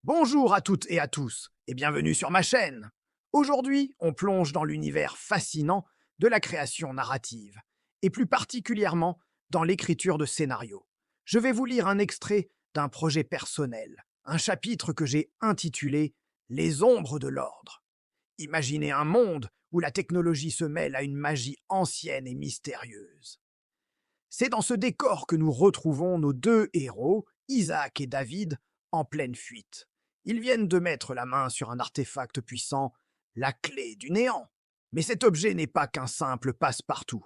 Bonjour à toutes et à tous, et bienvenue sur ma chaîne. Aujourd'hui, on plonge dans l'univers fascinant de la création narrative, et plus particulièrement dans l'écriture de scénarios. Je vais vous lire un extrait d'un projet personnel, un chapitre que j'ai intitulé Les ombres de l'ordre. Imaginez un monde où la technologie se mêle à une magie ancienne et mystérieuse. C'est dans ce décor que nous retrouvons nos deux héros, Isaac et David, en pleine fuite. Ils viennent de mettre la main sur un artefact puissant, la clé du néant. Mais cet objet n'est pas qu'un simple passe-partout.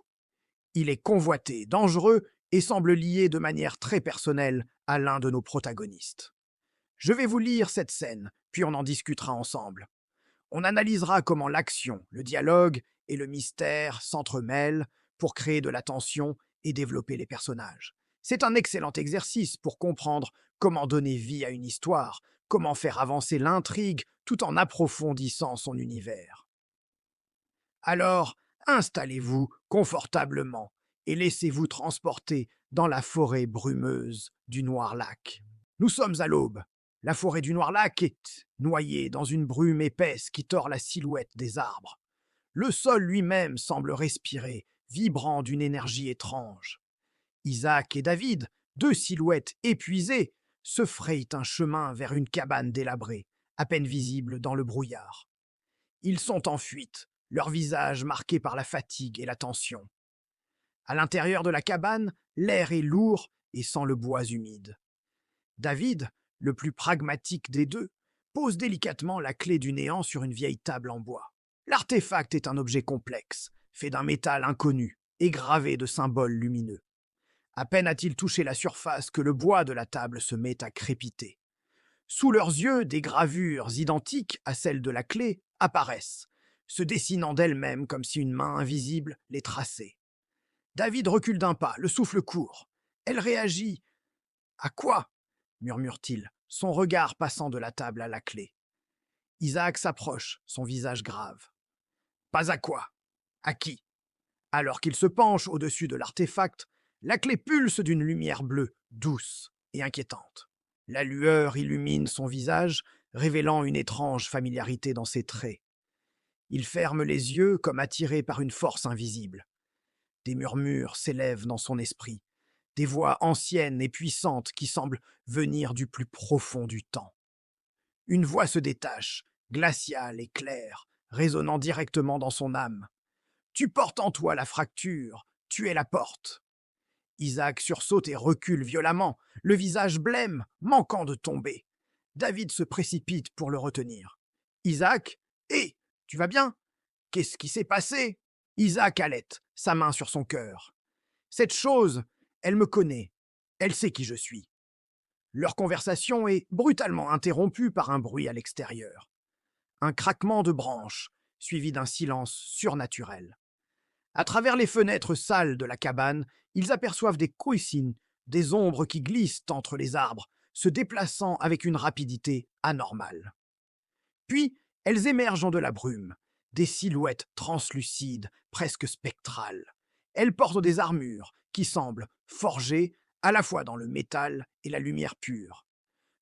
Il est convoité, dangereux et semble lié de manière très personnelle à l'un de nos protagonistes. Je vais vous lire cette scène, puis on en discutera ensemble. On analysera comment l'action, le dialogue et le mystère s'entremêlent pour créer de la tension et développer les personnages. C'est un excellent exercice pour comprendre comment donner vie à une histoire, comment faire avancer l'intrigue tout en approfondissant son univers. Alors, installez-vous confortablement et laissez-vous transporter dans la forêt brumeuse du Noir-Lac. Nous sommes à l'aube. La forêt du Noir-Lac est noyée dans une brume épaisse qui tord la silhouette des arbres. Le sol lui-même semble respirer, vibrant d'une énergie étrange. Isaac et David, deux silhouettes épuisées, se frayent un chemin vers une cabane délabrée, à peine visible dans le brouillard. Ils sont en fuite, leurs visages marqués par la fatigue et la tension. À l'intérieur de la cabane, l'air est lourd et sent le bois humide. David, le plus pragmatique des deux, pose délicatement la clé du néant sur une vieille table en bois. L'artefact est un objet complexe, fait d'un métal inconnu et gravé de symboles lumineux. À peine a-t-il touché la surface que le bois de la table se met à crépiter. Sous leurs yeux, des gravures identiques à celles de la clé apparaissent, se dessinant d'elles-mêmes comme si une main invisible les traçait. David recule d'un pas, le souffle court. Elle réagit. À quoi murmure-t-il, son regard passant de la table à la clé. Isaac s'approche, son visage grave. Pas à quoi. À qui? Alors qu'il se penche au-dessus de l'artefact, la clé pulse d'une lumière bleue, douce et inquiétante. La lueur illumine son visage, révélant une étrange familiarité dans ses traits. Il ferme les yeux comme attiré par une force invisible. Des murmures s'élèvent dans son esprit, des voix anciennes et puissantes qui semblent venir du plus profond du temps. Une voix se détache, glaciale et claire, résonnant directement dans son âme. Tu portes en toi la fracture, tu es la porte. Isaac sursaute et recule violemment, le visage blême, manquant de tomber. David se précipite pour le retenir. Isaac, hé, tu vas bien? Qu'est-ce qui s'est passé? Isaac halète, sa main sur son cœur. Cette chose, elle me connaît, elle sait qui je suis. Leur conversation est brutalement interrompue par un bruit à l'extérieur. Un craquement de branches, suivi d'un silence surnaturel. À travers les fenêtres sales de la cabane, ils aperçoivent des couissines, des ombres qui glissent entre les arbres, se déplaçant avec une rapidité anormale. Puis, elles émergent de la brume, des silhouettes translucides, presque spectrales. Elles portent des armures qui semblent forgées à la fois dans le métal et la lumière pure.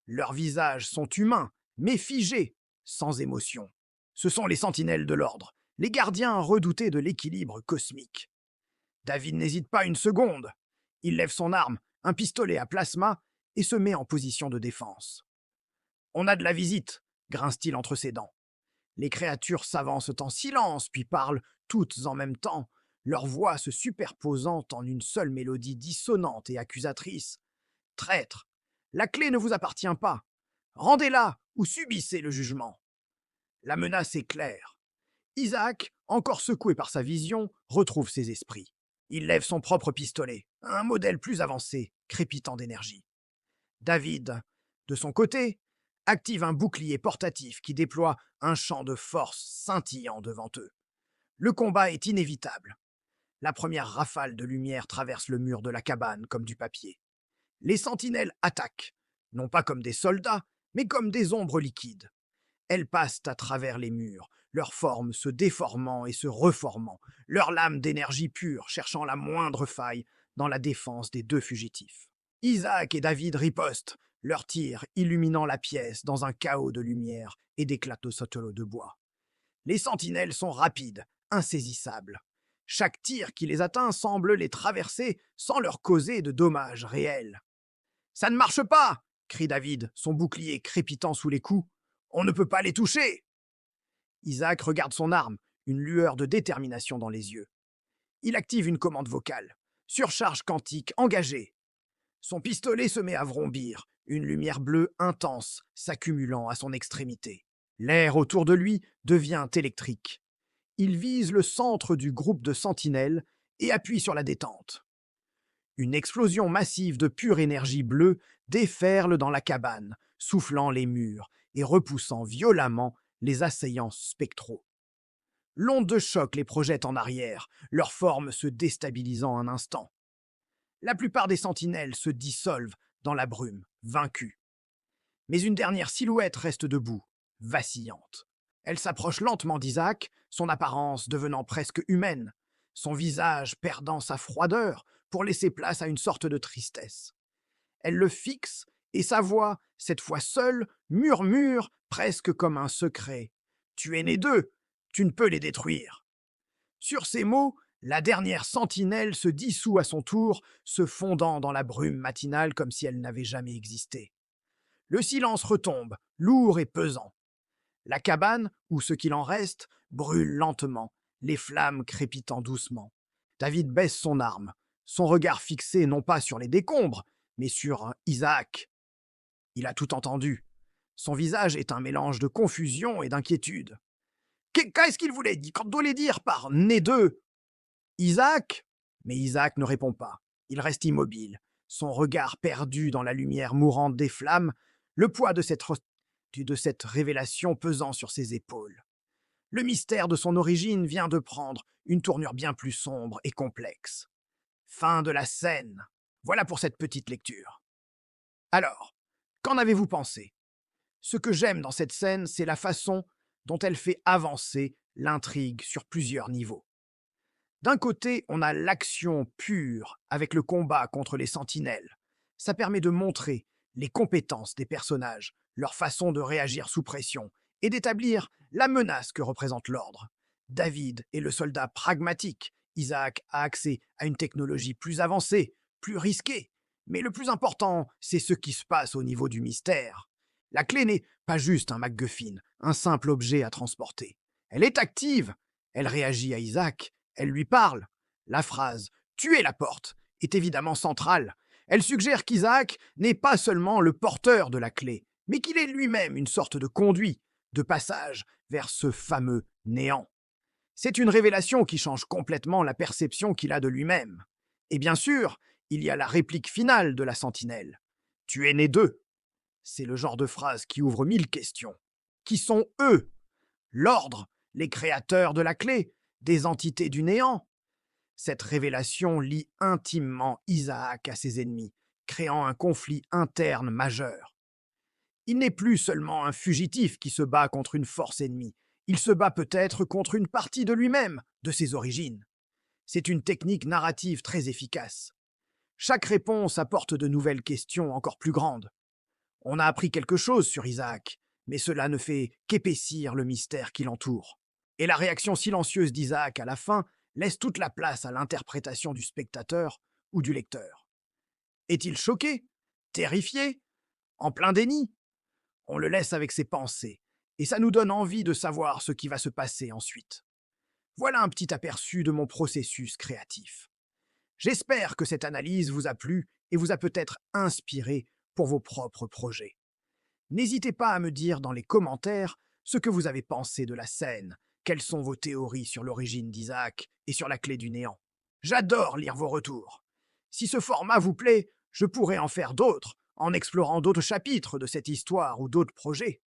Leurs visages sont humains, mais figés, sans émotion. Ce sont les sentinelles de l'ordre, les gardiens redoutés de l'équilibre cosmique. David n'hésite pas une seconde. Il lève son arme, un pistolet à plasma, et se met en position de défense. On a de la visite, grince-t-il entre ses dents. Les créatures s'avancent en silence, puis parlent toutes en même temps, leurs voix se superposant en une seule mélodie dissonante et accusatrice. Traître, la clé ne vous appartient pas. Rendez-la ou subissez le jugement. La menace est claire. Isaac, encore secoué par sa vision, retrouve ses esprits. Il lève son propre pistolet, un modèle plus avancé, crépitant d'énergie. David, de son côté, active un bouclier portatif qui déploie un champ de force scintillant devant eux. Le combat est inévitable. La première rafale de lumière traverse le mur de la cabane comme du papier. Les sentinelles attaquent, non pas comme des soldats, mais comme des ombres liquides. Elles passent à travers les murs, leurs formes se déformant et se reformant, leurs lames d'énergie pure cherchant la moindre faille dans la défense des deux fugitifs. Isaac et David ripostent, leurs tirs illuminant la pièce dans un chaos de lumière et d'éclats de sautereaux de bois. Les sentinelles sont rapides, insaisissables. Chaque tir qui les atteint semble les traverser sans leur causer de dommages réels. « Ça ne marche pas !» crie David, son bouclier crépitant sous les coups. « On ne peut pas les toucher !» Isaac regarde son arme, une lueur de détermination dans les yeux. Il active une commande vocale. Surcharge quantique engagée. Son pistolet se met à vrombir, une lumière bleue intense s'accumulant à son extrémité. L'air autour de lui devient électrique. Il vise le centre du groupe de sentinelles et appuie sur la détente. Une explosion massive de pure énergie bleue déferle dans la cabane, soufflant les murs et repoussant violemment les assaillants spectraux. L'onde de choc les projette en arrière, leur forme se déstabilisant un instant. La plupart des sentinelles se dissolvent dans la brume, vaincues. Mais une dernière silhouette reste debout, vacillante. Elle s'approche lentement d'Isaac, son apparence devenant presque humaine, son visage perdant sa froideur pour laisser place à une sorte de tristesse. Elle le fixe et sa voix, cette fois seule, murmure presque comme un secret. « Tu es né d'eux, tu ne peux les détruire. » Sur ces mots, la dernière sentinelle se dissout à son tour, se fondant dans la brume matinale comme si elle n'avait jamais existé. Le silence retombe, lourd et pesant. La cabane, ou ce qu'il en reste, brûle lentement, les flammes crépitant doucement. David baisse son arme, son regard fixé non pas sur les décombres, mais sur Isaac. Il a tout entendu. Son visage est un mélange de confusion et d'inquiétude. Qu'est-ce qu'il voulait dire par « né d'eux » ? Isaac ? Mais Isaac ne répond pas. Il reste immobile, son regard perdu dans la lumière mourante des flammes, le poids de cette révélation pesant sur ses épaules. Le mystère de son origine vient de prendre une tournure bien plus sombre et complexe. Fin de la scène. Voilà pour cette petite lecture. Alors, qu'en avez-vous pensé ? Ce que j'aime dans cette scène, c'est la façon dont elle fait avancer l'intrigue sur plusieurs niveaux. D'un côté, on a l'action pure avec le combat contre les sentinelles. Ça permet de montrer les compétences des personnages, leur façon de réagir sous pression et d'établir la menace que représente l'ordre. David est le soldat pragmatique. Isaac a accès à une technologie plus avancée, plus risquée. Mais le plus important, c'est ce qui se passe au niveau du mystère. La clé n'est pas juste un MacGuffin, un simple objet à transporter. Elle est active. Elle réagit à Isaac. Elle lui parle. La phrase « tuer la porte » est évidemment centrale. Elle suggère qu'Isaac n'est pas seulement le porteur de la clé, mais qu'il est lui-même une sorte de conduit, de passage vers ce fameux néant. C'est une révélation qui change complètement la perception qu'il a de lui-même. Et bien sûr, il y a la réplique finale de la sentinelle. « Tu es né d'eux ». C'est le genre de phrase qui ouvre 1000 questions. Qui sont eux ? L'ordre, les créateurs de la clé, des entités du néant. Cette révélation lie intimement Isaac à ses ennemis, créant un conflit interne majeur. Il n'est plus seulement un fugitif qui se bat contre une force ennemie, il se bat peut-être contre une partie de lui-même, de ses origines. C'est une technique narrative très efficace. Chaque réponse apporte de nouvelles questions encore plus grandes. On a appris quelque chose sur Isaac, mais cela ne fait qu'épaissir le mystère qui l'entoure. Et la réaction silencieuse d'Isaac à la fin laisse toute la place à l'interprétation du spectateur ou du lecteur. Est-il choqué ? Terrifié ? En plein déni ? On le laisse avec ses pensées, et ça nous donne envie de savoir ce qui va se passer ensuite. Voilà un petit aperçu de mon processus créatif. J'espère que cette analyse vous a plu et vous a peut-être inspiré pour vos propres projets. N'hésitez pas à me dire dans les commentaires ce que vous avez pensé de la scène, quelles sont vos théories sur l'origine d'Isaac et sur la clé du néant. J'adore lire vos retours. Si ce format vous plaît, je pourrais en faire d'autres, en explorant d'autres chapitres de cette histoire ou d'autres projets.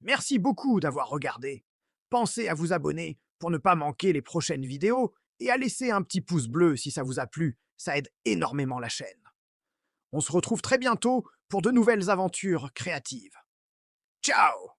Merci beaucoup d'avoir regardé. Pensez à vous abonner pour ne pas manquer les prochaines vidéos et à laisser un petit pouce bleu si ça vous a plu, ça aide énormément la chaîne. On se retrouve très bientôt pour de nouvelles aventures créatives. Ciao!